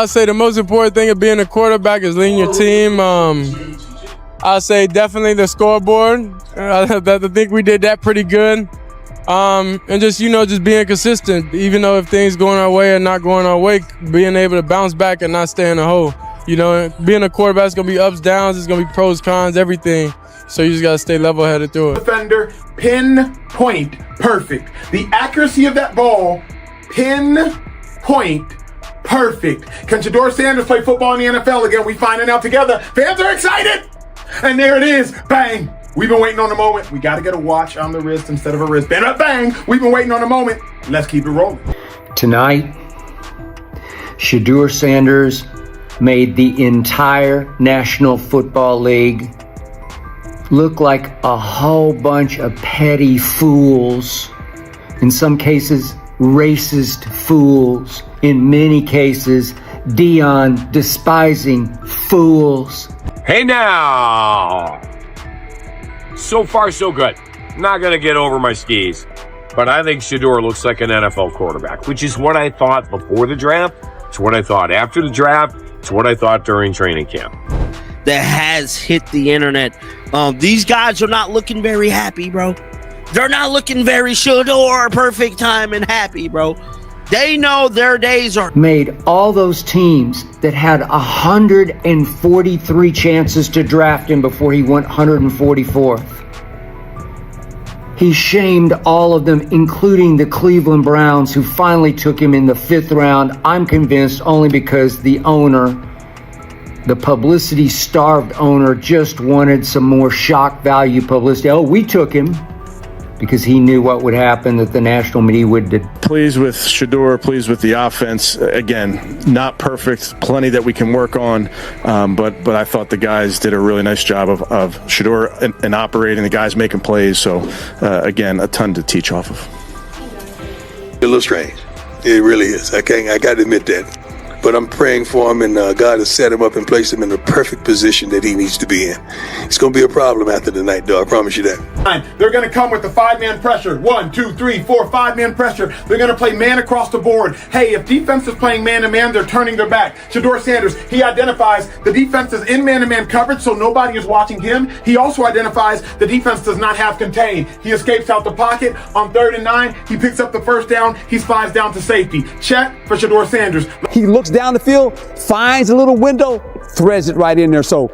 I'd say the most important thing of being a quarterback is leading your team. I'd say definitely the scoreboard. I think we did that pretty good. And just, just being consistent, even though if things going our way or not going our way, being able to bounce back and not stay in the hole. Being a quarterback is going to be ups, downs, it's going to be pros, cons, everything. So you just got to stay level-headed through it. Defender, pinpoint, perfect. The accuracy of that ball, pinpoint, perfect. Can Shedeur Sanders play football in the NFL again? We finding out together. Fans are excited. And there it is, bang. We've been waiting on the moment. We got to get a watch on the wrist instead of a wristband. Bang! We've been waiting on the moment. Let's keep it rolling. Tonight, Shedeur Sanders made the entire National Football League look like a whole bunch of petty fools. In some cases, racist fools. In many cases, Deion despising fools. Hey now! So far, so good. Not going to get over my skis. But I think Shedeur looks like an NFL quarterback, which is what I thought before the draft. It's what I thought after the draft. It's what I thought during training camp. That has hit the internet. These guys are not looking very happy, bro. They're not looking very Shedeur, perfect time and happy, bro. They know their days are... Made all those teams that had 143 chances to draft him before he went 144th. He shamed all of them, including the Cleveland Browns, who finally took him in the 5th round. I'm convinced only because the owner, the publicity-starved owner, just wanted some more shock value publicity. Oh, we took him because he knew what would happen, that the national media would. Pleased with Shedeur, pleased with the offense. Again, not perfect, plenty that we can work on, but I thought the guys did a really nice job of Shedeur and operating, the guys making plays. So, again, a ton to teach off of. A little strange. It really is. I got to admit that. But I'm praying for him, and God has set him up and placed him in the perfect position that he needs to be in. It's going to be a problem after the night, though. I promise you that. They're going to come with the 5-man pressure. 1, 2, 3, 4, 5-man pressure. They're going to play man across the board. Hey, if defense is playing man-to-man, they're turning their back. Shedeur Sanders, he identifies the defense is in man-to-man coverage, so nobody is watching him. He also identifies the defense does not have contain. He escapes out the pocket. On 3rd and 9, he picks up the first down. He slides down to safety. Check for Shedeur Sanders. He looks down the field, finds a little window, threads it right in there. So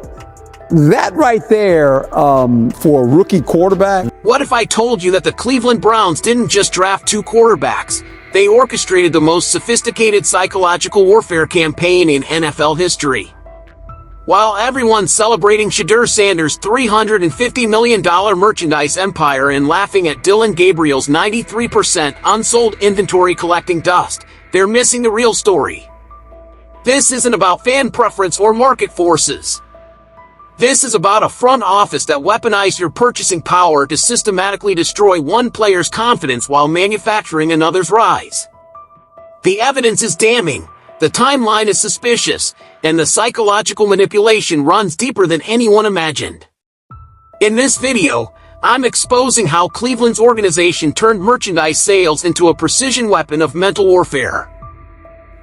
that right there, for a rookie quarterback. What if I told you that the Cleveland Browns didn't just draft 2 quarterbacks? They orchestrated the most sophisticated psychological warfare campaign in NFL history. While everyone's celebrating Shedeur Sanders' $350 million merchandise empire and laughing at Dillon Gabriel's 93% unsold inventory collecting dust, they're missing the real story. This isn't about fan preference or market forces. This is about a front office that weaponized your purchasing power to systematically destroy one player's confidence while manufacturing another's rise. The evidence is damning, the timeline is suspicious, and the psychological manipulation runs deeper than anyone imagined. In this video, I'm exposing how Cleveland's organization turned merchandise sales into a precision weapon of mental warfare.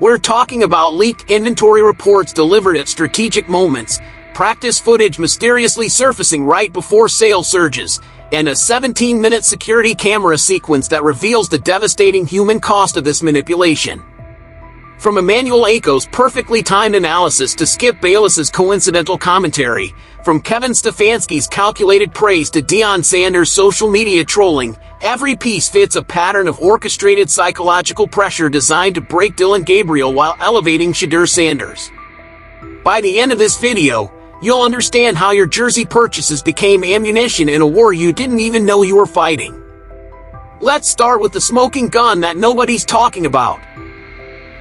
We're talking about leaked inventory reports delivered at strategic moments, practice footage mysteriously surfacing right before sales surges, and a 17-minute security camera sequence that reveals the devastating human cost of this manipulation. From Emmanuel Ako's perfectly timed analysis to Skip Bayless's coincidental commentary, from Kevin Stefanski's calculated praise to Deion Sanders' social media trolling, every piece fits a pattern of orchestrated psychological pressure designed to break Dillon Gabriel while elevating Shedeur Sanders. By the end of this video, you'll understand how your jersey purchases became ammunition in a war you didn't even know you were fighting. Let's start with the smoking gun that nobody's talking about.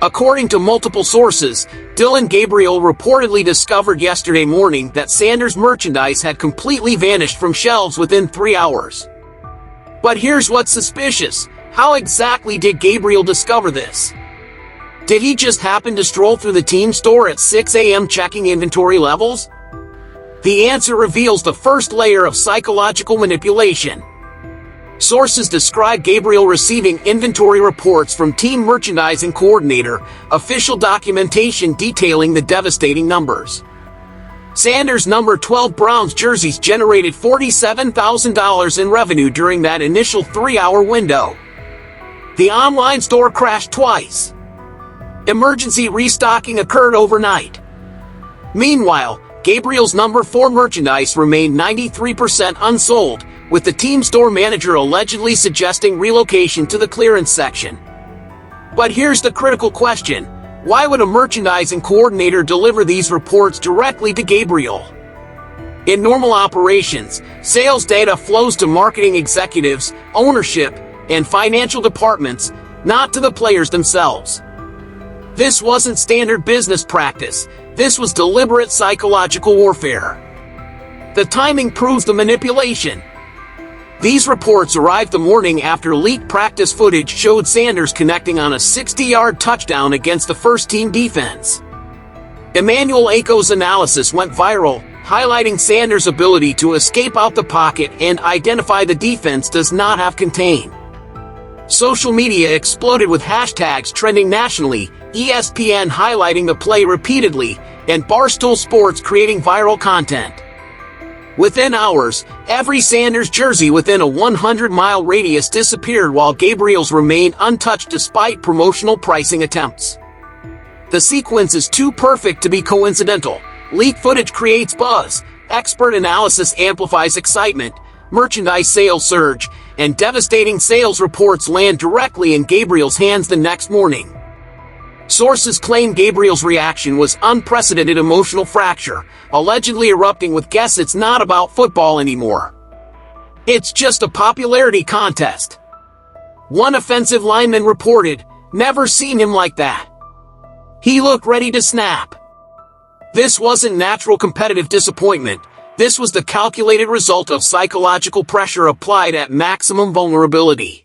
According to multiple sources, Dillon Gabriel reportedly discovered yesterday morning that Sanders' merchandise had completely vanished from shelves within 3 hours. But here's what's suspicious. How exactly did Gabriel discover this? Did he just happen to stroll through the team store at 6 a.m. checking inventory levels? The answer reveals the first layer of psychological manipulation. Sources describe Gabriel receiving inventory reports from team merchandising coordinator, official documentation detailing the devastating numbers. Sanders' number 12 Browns jerseys generated $47,000 in revenue during that initial 3-hour window. The online store crashed twice. Emergency restocking occurred overnight. Meanwhile, Gabriel's number 4 merchandise remained 93% unsold, with the team store manager allegedly suggesting relocation to the clearance section. But here's the critical question. Why would a merchandising coordinator deliver these reports directly to Gabriel? In normal operations, sales data flows to marketing executives, ownership, and financial departments, not to the players themselves. This wasn't standard business practice. This was deliberate psychological warfare. The timing proves the manipulation. These reports arrived the morning after leaked practice footage showed Sanders connecting on a 60-yard touchdown against the first-team defense. Emmanuel Ako's analysis went viral, highlighting Sanders' ability to escape out the pocket and identify the defense does not have contained. Social media exploded with hashtags trending nationally, ESPN highlighting the play repeatedly, and Barstool Sports creating viral content. Within hours, every Sanders jersey within a 100-mile radius disappeared while Gabriel's remained untouched despite promotional pricing attempts. The sequence is too perfect to be coincidental. Leaked footage creates buzz, expert analysis amplifies excitement, merchandise sales surge, and devastating sales reports land directly in Gabriel's hands the next morning. Sources claim Gabriel's reaction was unprecedented emotional fracture, allegedly erupting with "Guess it's not about football anymore. It's just a popularity contest." One offensive lineman reported, "Never seen him like that. He looked ready to snap." This wasn't natural competitive disappointment. This was the calculated result of psychological pressure applied at maximum vulnerability.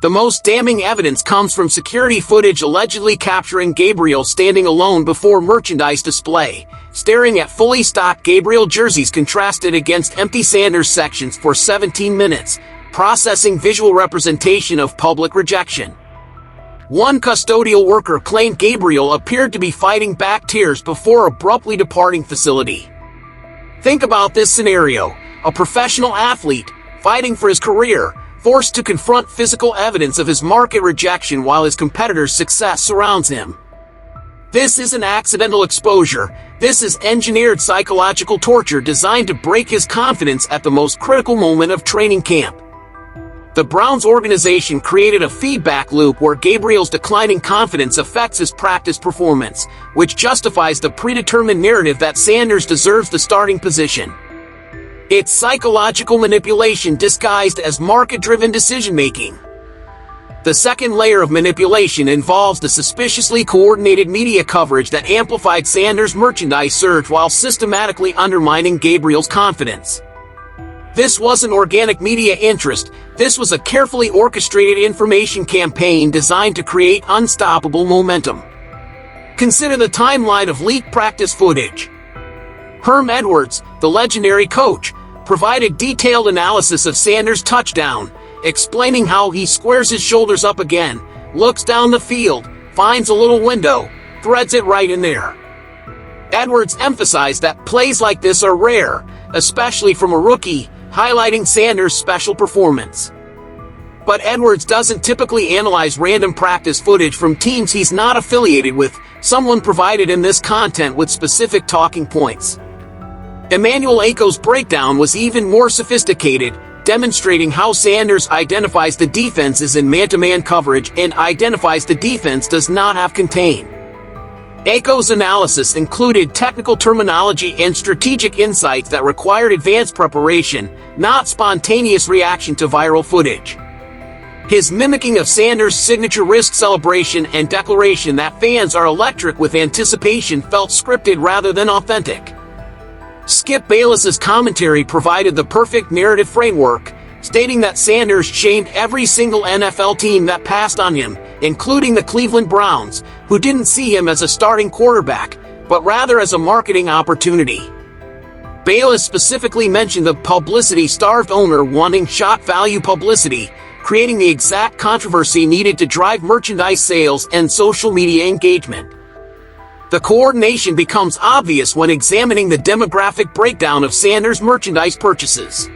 The most damning evidence comes from security footage allegedly capturing Gabriel standing alone before merchandise display, staring at fully stocked Gabriel jerseys contrasted against empty Sanders sections for 17 minutes, processing visual representation of public rejection. One custodial worker claimed Gabriel appeared to be fighting back tears before abruptly departing facility. Think about this scenario: a professional athlete, fighting for his career, forced to confront physical evidence of his market rejection while his competitor's success surrounds him. This isn't accidental exposure. This is engineered psychological torture designed to break his confidence at the most critical moment of training camp. The Browns organization created a feedback loop where Gabriel's declining confidence affects his practice performance, which justifies the predetermined narrative that Sanders deserves the starting position. It's psychological manipulation disguised as market-driven decision-making. The second layer of manipulation involves the suspiciously coordinated media coverage that amplified Sanders' merchandise surge while systematically undermining Gabriel's confidence. This wasn't organic media interest. This was a carefully orchestrated information campaign designed to create unstoppable momentum. Consider the timeline of leaked practice footage. Herm Edwards, the legendary coach, provided detailed analysis of Sanders' touchdown, explaining how he squares his shoulders up again, looks down the field, finds a little window, threads it right in there. Edwards emphasized that plays like this are rare, especially from a rookie, highlighting Sanders' special performance. But Edwards doesn't typically analyze random practice footage from teams he's not affiliated with. Someone provided him this content with specific talking points. Emmanuel Ako's breakdown was even more sophisticated, demonstrating how Sanders identifies the defenses in man-to-man coverage and identifies the defense does not have contain. Ako's analysis included technical terminology and strategic insights that required advanced preparation, not spontaneous reaction to viral footage. His mimicking of Sanders' signature wrist celebration and declaration that fans are electric with anticipation felt scripted rather than authentic. Skip Bayless's commentary provided the perfect narrative framework, stating that Sanders shamed every single NFL team that passed on him, including the Cleveland Browns, who didn't see him as a starting quarterback, but rather as a marketing opportunity. Bayless specifically mentioned the publicity-starved owner wanting shock value publicity, creating the exact controversy needed to drive merchandise sales and social media engagement. The coordination becomes obvious when examining the demographic breakdown of Sanders' merchandise purchases.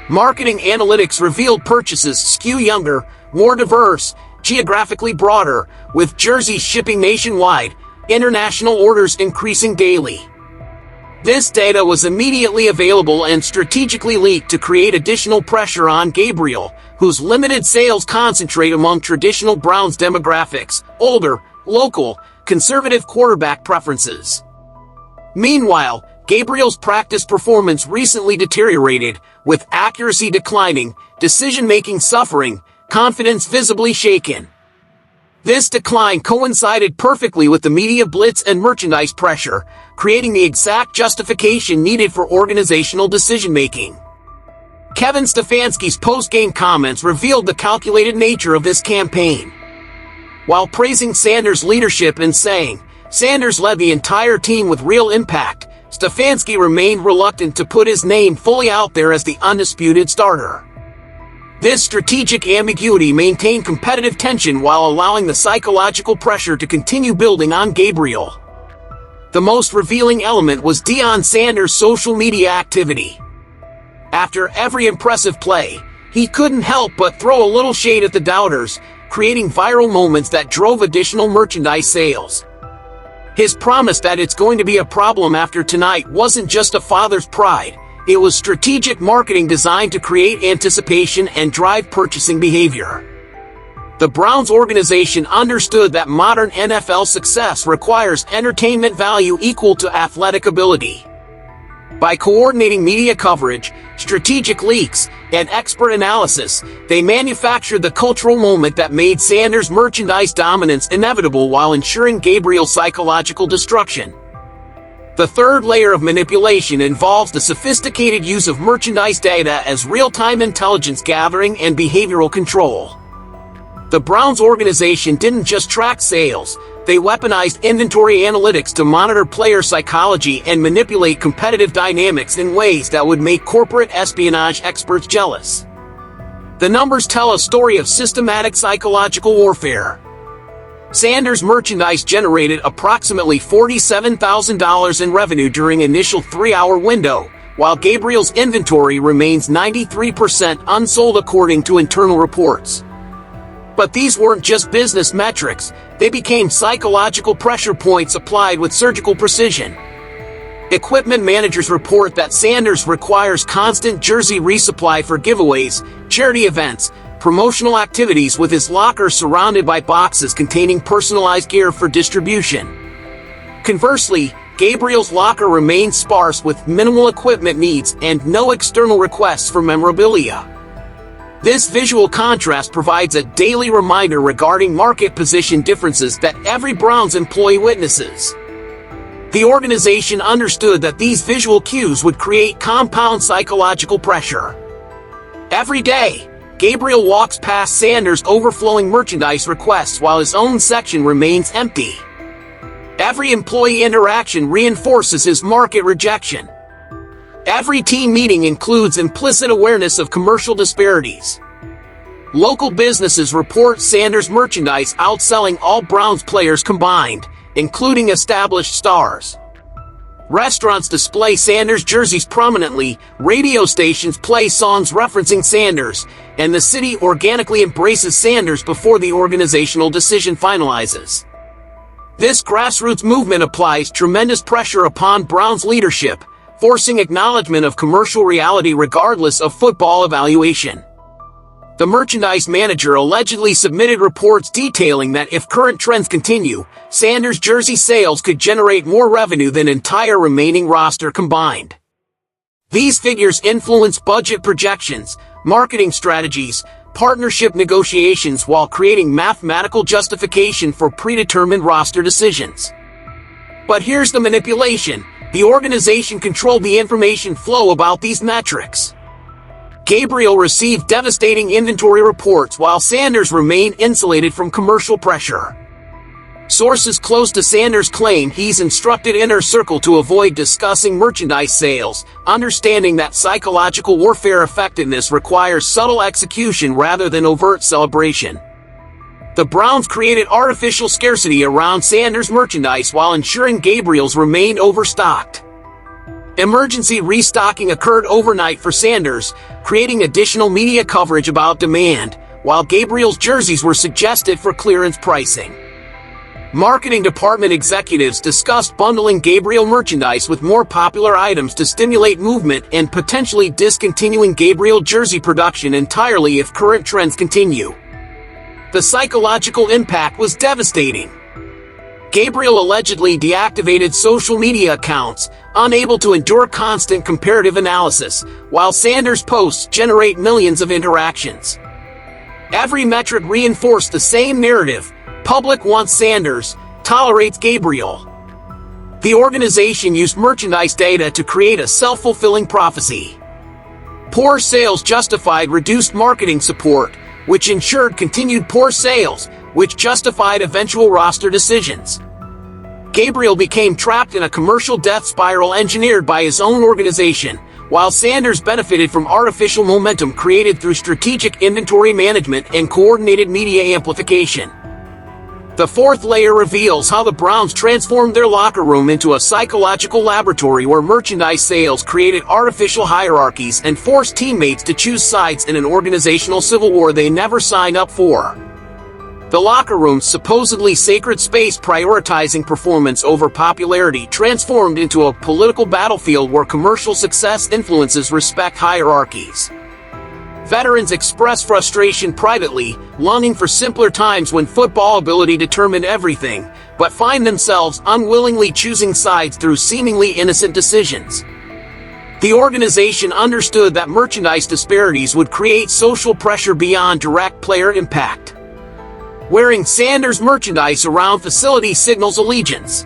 Marketing analytics revealed purchases skew younger, more diverse, geographically broader, with jerseys shipping nationwide, international orders increasing daily. This data was immediately available and strategically leaked to create additional pressure on Gabriel, whose limited sales concentrate among traditional Browns demographics, older, local, conservative quarterback preferences. Meanwhile, Gabriel's practice performance recently deteriorated, with accuracy declining, decision-making suffering, confidence visibly shaken. This decline coincided perfectly with the media blitz and merchandise pressure, creating the exact justification needed for organizational decision-making. Kevin Stefanski's post-game comments revealed the calculated nature of this campaign. While praising Sanders' leadership and saying, "Sanders led the entire team with real impact," Stefanski remained reluctant to put his name fully out there as the undisputed starter. This strategic ambiguity maintained competitive tension while allowing the psychological pressure to continue building on Gabriel. The most revealing element was Deion Sanders' social media activity. After every impressive play, he couldn't help but throw a little shade at the doubters, creating viral moments that drove additional merchandise sales. His promise that it's going to be a problem after tonight wasn't just a father's pride. It was strategic marketing designed to create anticipation and drive purchasing behavior. The Browns organization understood that modern NFL success requires entertainment value equal to athletic ability. By coordinating media coverage, strategic leaks, and expert analysis, they manufactured the cultural moment that made Sanders' merchandise dominance inevitable while ensuring Gabriel's psychological destruction. The third layer of manipulation involves the sophisticated use of merchandise data as real-time intelligence gathering and behavioral control. The Browns organization didn't just track sales, they weaponized inventory analytics to monitor player psychology and manipulate competitive dynamics in ways that would make corporate espionage experts jealous. The numbers tell a story of systematic psychological warfare. Sanders' merchandise generated approximately $47,000 in revenue during initial 3-hour window, while Gabriel's inventory remains 93% unsold according to internal reports. But these weren't just business metrics, they became psychological pressure points applied with surgical precision. Equipment managers report that Sanders requires constant jersey resupply for giveaways, charity events, promotional activities, with his locker surrounded by boxes containing personalized gear for distribution. Conversely, Gabriel's locker remains sparse with minimal equipment needs and no external requests for memorabilia. This visual contrast provides a daily reminder regarding market position differences that every Browns employee witnesses. The organization understood that these visual cues would create compound psychological pressure. Every day, Gabriel walks past Sanders' overflowing merchandise requests while his own section remains empty. Every employee interaction reinforces his market rejection. Every team meeting includes implicit awareness of commercial disparities. Local businesses report Sanders' merchandise outselling all Browns players combined, including established stars. Restaurants display Sanders jerseys prominently, radio stations play songs referencing Sanders, and the city organically embraces Sanders before the organizational decision finalizes. This grassroots movement applies tremendous pressure upon Browns leadership, forcing acknowledgement of commercial reality regardless of football evaluation. The merchandise manager allegedly submitted reports detailing that if current trends continue, Sanders' jersey sales could generate more revenue than entire remaining roster combined. These figures influence budget projections, marketing strategies, partnership negotiations while creating mathematical justification for predetermined roster decisions. But here's the manipulation. The organization controlled the information flow about these metrics. Gabriel received devastating inventory reports while Sanders remained insulated from commercial pressure. Sources close to Sanders claim he's instructed Inner Circle to avoid discussing merchandise sales, understanding that psychological warfare effectiveness requires subtle execution rather than overt celebration. The Browns created artificial scarcity around Sanders' merchandise while ensuring Gabriel's remained overstocked. Emergency restocking occurred overnight for Sanders, creating additional media coverage about demand, while Gabriel's jerseys were suggested for clearance pricing. Marketing department executives discussed bundling Gabriel merchandise with more popular items to stimulate movement and potentially discontinuing Gabriel jersey production entirely if current trends continue. The psychological impact was devastating. Gabriel allegedly deactivated social media accounts, unable to endure constant comparative analysis, while Sanders' posts generate millions of interactions. Every metric reinforced the same narrative: public wants Sanders, tolerates Gabriel. The organization used merchandise data to create a self-fulfilling prophecy. Poor sales justified reduced marketing support, which ensured continued poor sales, which justified eventual roster decisions. Gabriel became trapped in a commercial death spiral engineered by his own organization, while Sanders benefited from artificial momentum created through strategic inventory management and coordinated media amplification. The fourth layer reveals how the Browns transformed their locker room into a psychological laboratory where merchandise sales created artificial hierarchies and forced teammates to choose sides in an organizational civil war they never signed up for. The locker room's supposedly sacred space prioritizing performance over popularity transformed into a political battlefield where commercial success influences respect hierarchies. Veterans express frustration privately, longing for simpler times when football ability determined everything, but find themselves unwillingly choosing sides through seemingly innocent decisions. The organization understood that merchandise disparities would create social pressure beyond direct player impact. Wearing Sanders merchandise around facilities signals allegiance.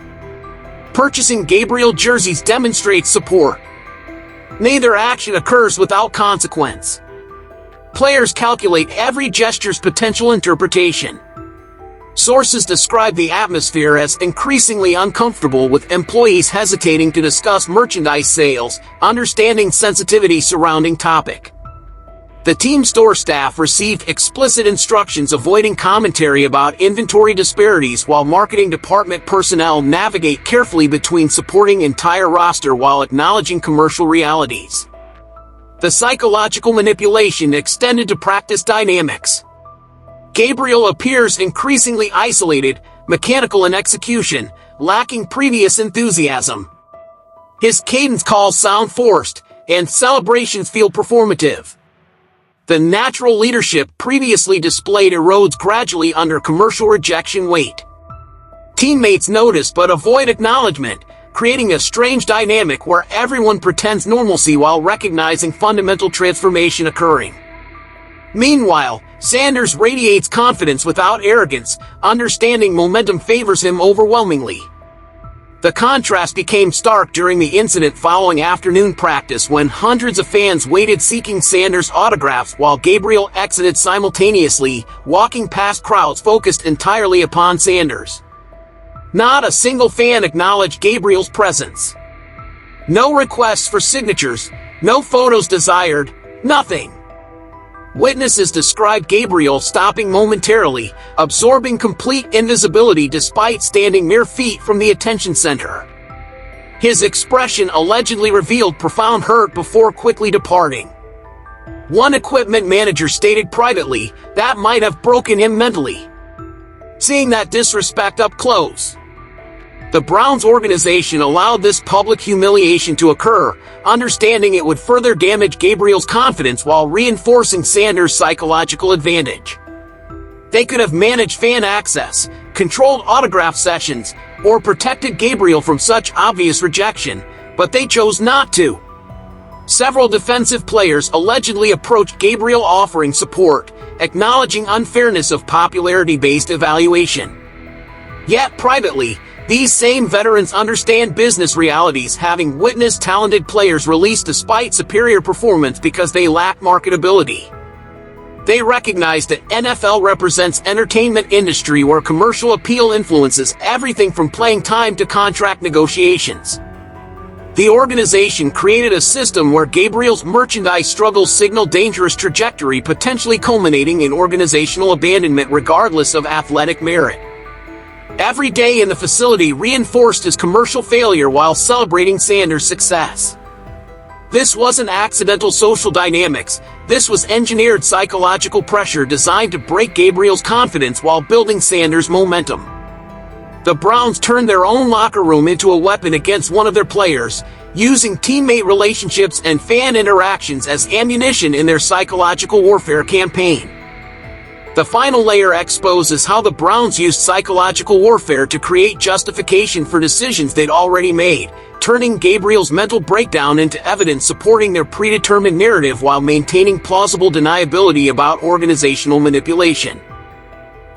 Purchasing Gabriel jerseys demonstrates support. Neither action occurs without consequence. Players calculate every gesture's potential interpretation. Sources describe the atmosphere as increasingly uncomfortable, with employees hesitating to discuss merchandise sales, understanding sensitivity surrounding topic. The team store staff received explicit instructions avoiding commentary about inventory disparities, while marketing department personnel navigate carefully between supporting entire roster while acknowledging commercial realities. The psychological manipulation extended to practice dynamics. Gabriel appears increasingly isolated, mechanical in execution, lacking previous enthusiasm. His cadence calls sound forced, and celebrations feel performative. The natural leadership previously displayed erodes gradually under commercial rejection weight. Teammates notice but avoid acknowledgement, creating a strange dynamic where everyone pretends normalcy while recognizing fundamental transformation occurring. Meanwhile, Sanders radiates confidence without arrogance, understanding momentum favors him overwhelmingly. The contrast became stark during the incident following afternoon practice, when hundreds of fans waited seeking Sanders' autographs while Gabriel exited simultaneously, walking past crowds focused entirely upon Sanders. Not a single fan acknowledged Gabriel's presence. No requests for signatures, no photos desired, nothing. Witnesses described Gabriel stopping momentarily, absorbing complete invisibility despite standing mere feet from the attention center. His expression allegedly revealed profound hurt before quickly departing. One equipment manager stated privately that might have broken him mentally. Seeing that disrespect up close, the Browns organization allowed this public humiliation to occur, understanding it would further damage Gabriel's confidence while reinforcing Sanders' psychological advantage. They could have managed fan access, controlled autograph sessions, or protected Gabriel from such obvious rejection, but they chose not to. Several defensive players allegedly approached Gabriel offering support, acknowledging unfairness of popularity-based evaluation. Yet privately, these same veterans understand business realities, having witnessed talented players released despite superior performance because they lack marketability. They recognize that NFL represents entertainment industry where commercial appeal influences everything from playing time to contract negotiations. The organization created a system where Gabriel's merchandise struggles signal dangerous trajectory, potentially culminating in organizational abandonment regardless of athletic merit. Every day in the facility reinforced his commercial failure while celebrating Sanders' success. This wasn't accidental social dynamics. This was engineered psychological pressure designed to break Gabriel's confidence while building Sanders' momentum. The Browns turned their own locker room into a weapon against one of their players, using teammate relationships and fan interactions as ammunition in their psychological warfare campaign. The final layer exposes how the Browns used psychological warfare to create justification for decisions they'd already made, turning Gabriel's mental breakdown into evidence supporting their predetermined narrative while maintaining plausible deniability about organizational manipulation.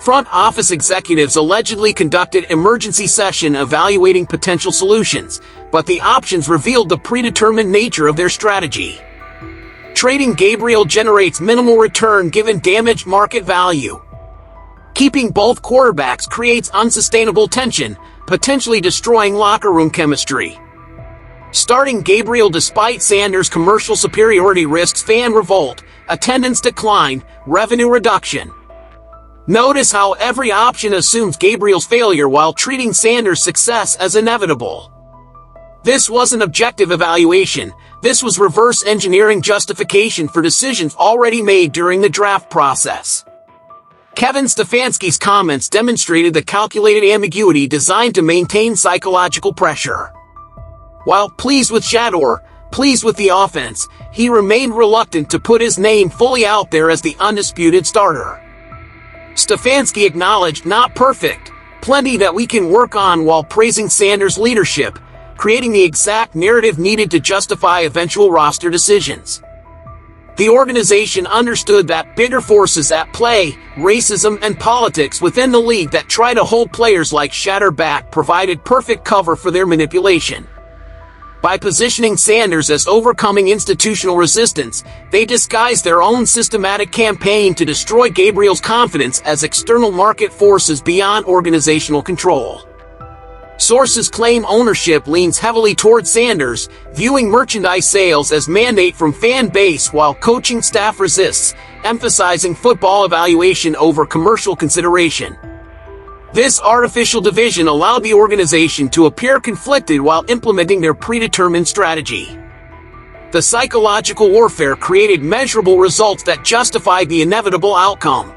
Front office executives allegedly conducted emergency session evaluating potential solutions, but the options revealed the predetermined nature of their strategy. Trading Gabriel generates minimal return given damaged market value. Keeping both quarterbacks creates unsustainable tension, potentially destroying locker room chemistry. Starting Gabriel despite Sanders' commercial superiority risks fan revolt, attendance decline, revenue reduction. Notice how every option assumes Gabriel's failure while treating Sanders' success as inevitable. This wasn't objective evaluation. This was reverse engineering justification for decisions already made during the draft process. Kevin Stefanski's comments demonstrated the calculated ambiguity designed to maintain psychological pressure. While pleased with Shedeur, pleased with the offense, he remained reluctant to put his name fully out there as the undisputed starter. Stefanski acknowledged not perfect, plenty that we can work on while praising Sanders' leadership, creating the exact narrative needed to justify eventual roster decisions. The organization understood that bigger forces at play, racism and politics within the league that try to hold players like Shedeur back, provided perfect cover for their manipulation. By positioning Sanders as overcoming institutional resistance, they disguised their own systematic campaign to destroy Gabriel's confidence as external market forces beyond organizational control. Sources claim ownership leans heavily toward Sanders, viewing merchandise sales as mandate from fan base while coaching staff resists, emphasizing football evaluation over commercial consideration. This artificial division allowed the organization to appear conflicted while implementing their predetermined strategy. The psychological warfare created measurable results that justified the inevitable outcome.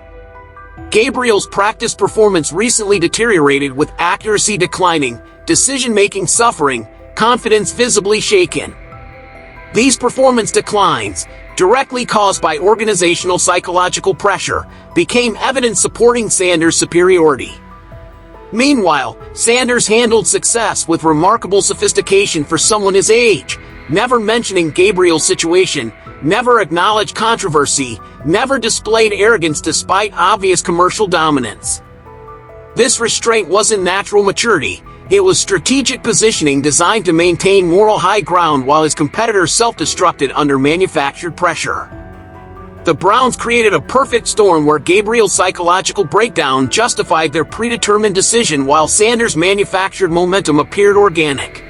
Gabriel's practice performance recently deteriorated, with accuracy declining, decision-making suffering, confidence visibly shaken. These performance declines, directly caused by organizational psychological pressure, became evidence supporting Sanders' superiority. Meanwhile, Sanders handled success with remarkable sophistication for someone his age, never mentioning Gabriel's situation, never acknowledged controversy, never displayed arrogance despite obvious commercial dominance. This restraint wasn't natural maturity, it was strategic positioning designed to maintain moral high ground while his competitors self-destructed under manufactured pressure. The Browns created a perfect storm where Gabriel's psychological breakdown justified their predetermined decision while Sanders' manufactured momentum appeared organic.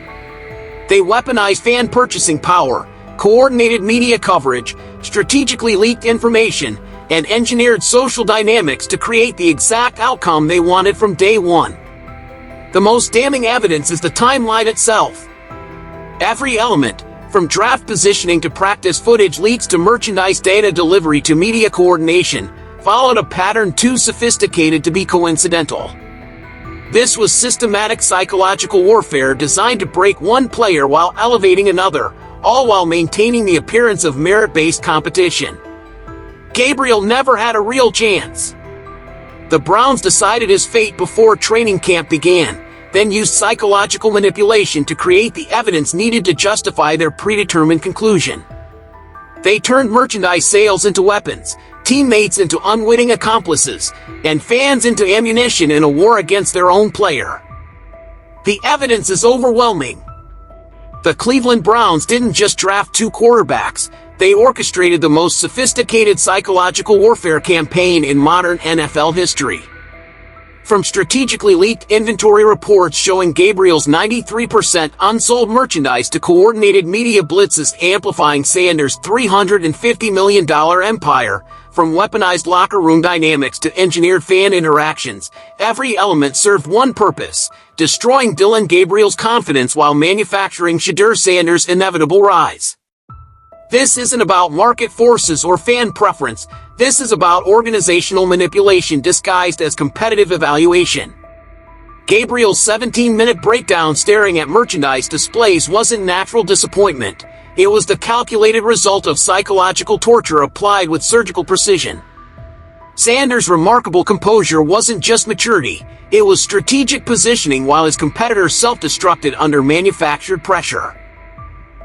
They weaponized fan purchasing power, coordinated media coverage, strategically leaked information, and engineered social dynamics to create the exact outcome they wanted from day one. The most damning evidence is the timeline itself. Every element, from draft positioning to practice footage leaks to merchandise data delivery to media coordination, followed a pattern too sophisticated to be coincidental. This was systematic psychological warfare designed to break one player while elevating another, all while maintaining the appearance of merit-based competition. Gabriel never had a real chance. The Browns decided his fate before training camp began, then used psychological manipulation to create the evidence needed to justify their predetermined conclusion. They turned merchandise sales into weapons, teammates into unwitting accomplices, and fans into ammunition in a war against their own player. The evidence is overwhelming. The Cleveland Browns didn't just draft two quarterbacks, They orchestrated the most sophisticated psychological warfare campaign in modern NFL history. From strategically leaked inventory reports showing Gabriel's 93% unsold merchandise to coordinated media blitzes amplifying Sanders' $350 million empire, from weaponized locker room dynamics to engineered fan interactions, every element served one purpose: destroying Dillon Gabriel's confidence while manufacturing Shedeur Sanders' inevitable rise. This isn't about market forces or fan preference. This is about organizational manipulation disguised as competitive evaluation. Gabriel's 17-minute breakdown staring at merchandise displays wasn't natural disappointment. It was the calculated result of psychological torture applied with surgical precision. Sanders' remarkable composure wasn't just maturity, it was strategic positioning while his competitors self-destructed under manufactured pressure.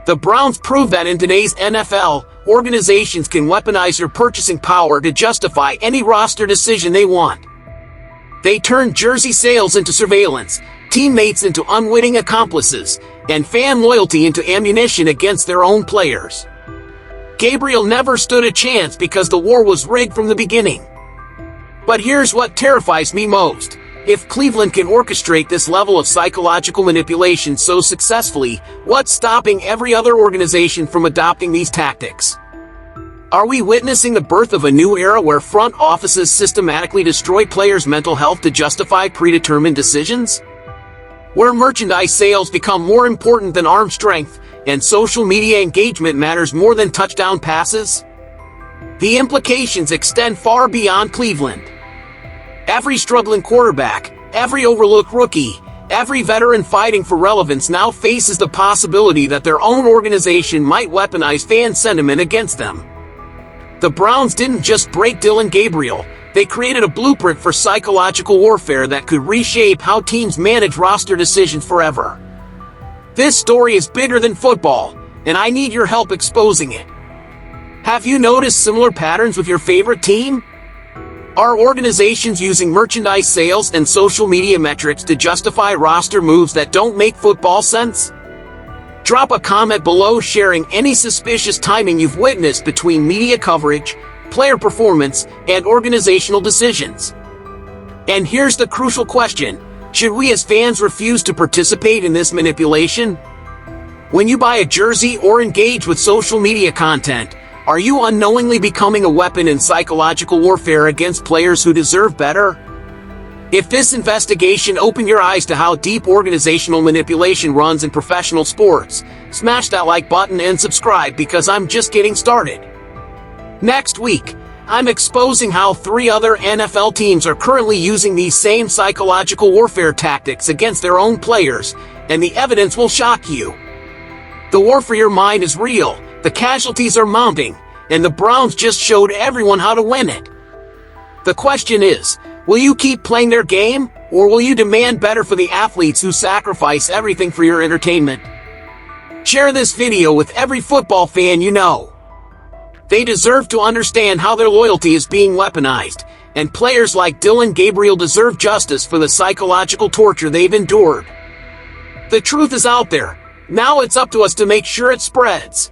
The Browns proved that in today's NFL, organizations can weaponize their purchasing power to justify any roster decision they want. They turned jersey sales into surveillance, teammates into unwitting accomplices, and fan loyalty into ammunition against their own players. Gabriel never stood a chance because the war was rigged from the beginning. But here's what terrifies me most. If Cleveland can orchestrate this level of psychological manipulation so successfully, what's stopping every other organization from adopting these tactics? Are we witnessing the birth of a new era where front offices systematically destroy players' mental health to justify predetermined decisions? Where merchandise sales become more important than arm strength, and social media engagement matters more than touchdown passes? The implications extend far beyond Cleveland. Every struggling quarterback, every overlooked rookie, every veteran fighting for relevance now faces the possibility that their own organization might weaponize fan sentiment against them. The Browns didn't just break Dillon Gabriel, they created a blueprint for psychological warfare that could reshape how teams manage roster decisions forever. This story is bigger than football, and I need your help exposing it. Have you noticed similar patterns with your favorite team? Are organizations using merchandise sales and social media metrics to justify roster moves that don't make football sense? Drop a comment below sharing any suspicious timing you've witnessed between media coverage, player performance, and organizational decisions. And here's the crucial question: should we as fans refuse to participate in this manipulation? When you buy a jersey or engage with social media content, are you unknowingly becoming a weapon in psychological warfare against players who deserve better? If this investigation opened your eyes to how deep organizational manipulation runs in professional sports, smash that like button and subscribe because I'm just getting started. Next week, I'm exposing how 3 other NFL teams are currently using these same psychological warfare tactics against their own players, and the evidence will shock you. The war for your mind is real. The casualties are mounting, and the Browns just showed everyone how to win it. The question is, will you keep playing their game, or will you demand better for the athletes who sacrifice everything for your entertainment? Share this video with every football fan you know. They deserve to understand how their loyalty is being weaponized, and players like Dillon Gabriel deserve justice for the psychological torture they've endured. The truth is out there. Now it's up to us to make sure it spreads.